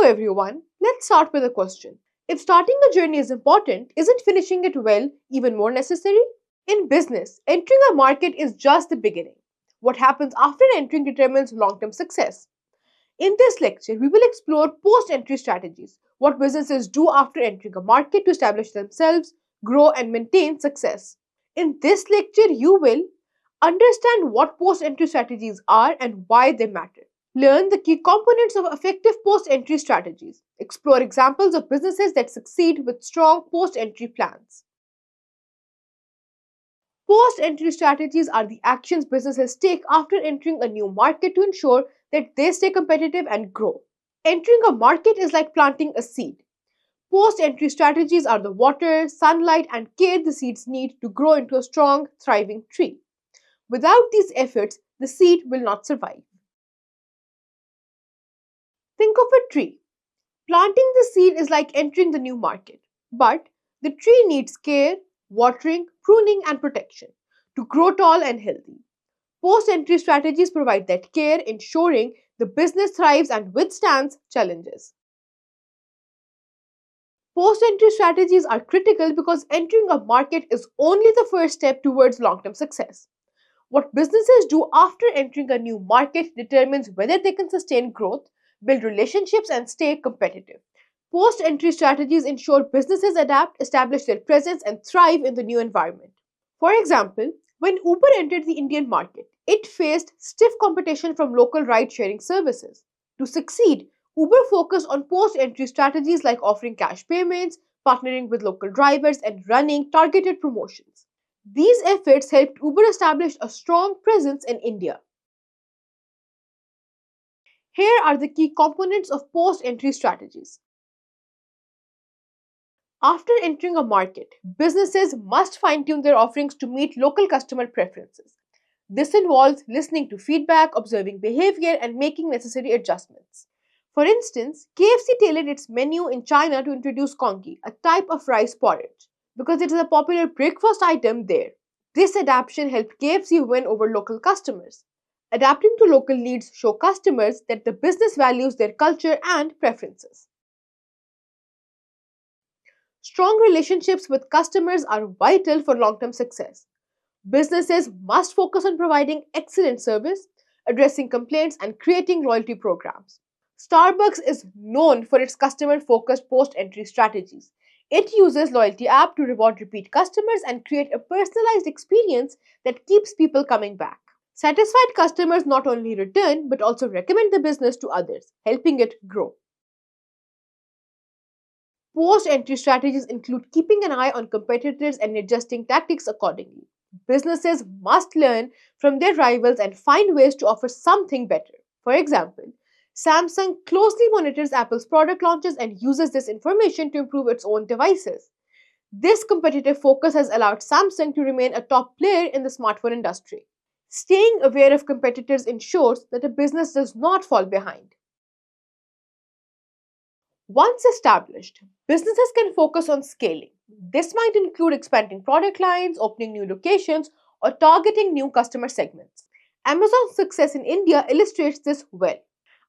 everyone, let's start with a question. If starting a journey is important, isn't finishing it well even more necessary? In business, entering a market is just the beginning. What happens after entering determines long term success. In this lecture, we will explore post entry strategies, what businesses do after entering a market to establish themselves, grow, and maintain success. In this lecture, you will understand what post entry strategies are and why they matter. Learn the key components of effective post entry strategies. Explore examples of businesses that succeed with strong post entry plans. Post entry strategies are the actions businesses take after entering a new market to ensure that they stay competitive and grow. Entering a market is like planting a seed. Post entry strategies are the water, sunlight, and care the seeds need to grow into a strong, thriving tree. Without these efforts, the seed will not survive. Think of a tree. Planting the seed is like entering the new market, but the tree needs care, watering, pruning, and protection to grow tall and healthy. Post entry strategies provide that care, ensuring the business thrives and withstands challenges. Post entry strategies are critical because entering a market is only the first step towards long term success. What businesses do after entering a new market determines whether they can sustain growth, build relationships, and stay competitive. Post entry strategies ensure businesses adapt, establish their presence, and thrive in the new environment. For example, when Uber entered the Indian market, it faced stiff competition from local ride sharing services. To succeed, Uber focused on post entry strategies like offering cash payments, partnering with local drivers, and running targeted promotions. These efforts helped Uber establish a strong presence in India. Here are the key components of post entry strategies. After entering a market, businesses must fine tune their offerings to meet local customer preferences. This involves listening to feedback, observing behavior, and making necessary adjustments. For instance, KFC tailored its menu in China to introduce congee, a type of rice porridge, because it is a popular breakfast item there. This adaptation helped KFC win over local customers. Adapting to local needs show customers that the business values their culture and preferences. Strong relationships with customers are vital for long term success. Businesses must focus on providing excellent service, addressing complaints, and creating loyalty programs. Starbucks is known for its customer focused post entry strategies. It uses loyalty app to reward repeat customers and create a personalized experience that keeps people coming back. Satisfied customers not only return but also recommend the business to others, helping it grow. Post entry strategies include keeping an eye on competitors and adjusting tactics accordingly. Businesses must learn from their rivals and find ways to offer something better. For example, Samsung closely monitors Apple's product launches and uses this information to improve its own devices. This competitive focus has allowed Samsung to remain a top player in the smartphone industry. Staying aware of competitors ensures that a business does not fall behind. Once established, businesses can focus on scaling. This might include expanding product lines, opening new locations, or targeting new customer segments. Amazon's success in India illustrates this well.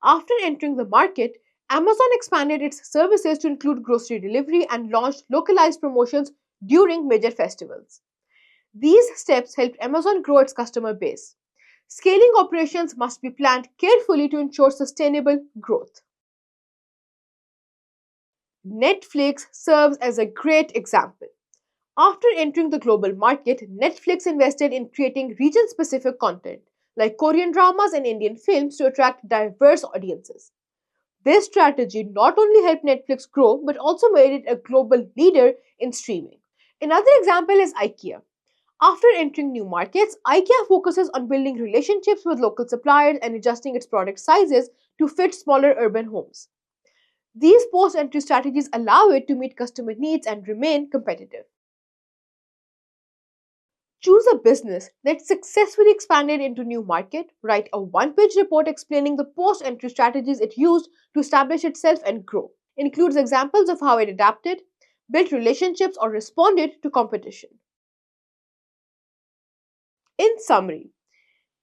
After entering the market, Amazon expanded its services to include grocery delivery and launched localized promotions during major festivals. These steps helped Amazon grow its customer base. Scaling operations must be planned carefully to ensure sustainable growth. Netflix serves as a great example. After entering the global market, Netflix invested in creating region specific content like Korean dramas and Indian films to attract diverse audiences. This strategy not only helped Netflix grow but also made it a global leader in streaming. Another example is IKEA. After entering new markets, IKEA focuses on building relationships with local suppliers and adjusting its product sizes to fit smaller urban homes. These post entry strategies allow it to meet customer needs and remain competitive. Choose a business that successfully expanded into new market, write a one-page report explaining the post-entry strategies it used to establish itself and grow. Includes examples of how it adapted, built relationships, or responded to competition. In summary,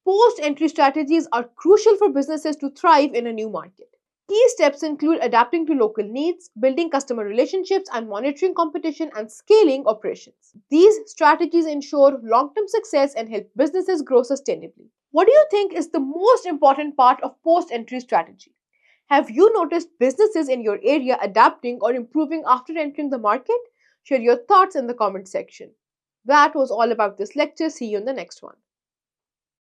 post-entry strategies are crucial for businesses to thrive in a new market. Key steps include adapting to local needs, building customer relationships, and monitoring competition and scaling operations. These strategies ensure long term success and help businesses grow sustainably. What do you think is the most important part of post entry strategy? Have you noticed businesses in your area adapting or improving after entering the market? Share your thoughts in the comment section. That was all about this lecture. See you in the next one.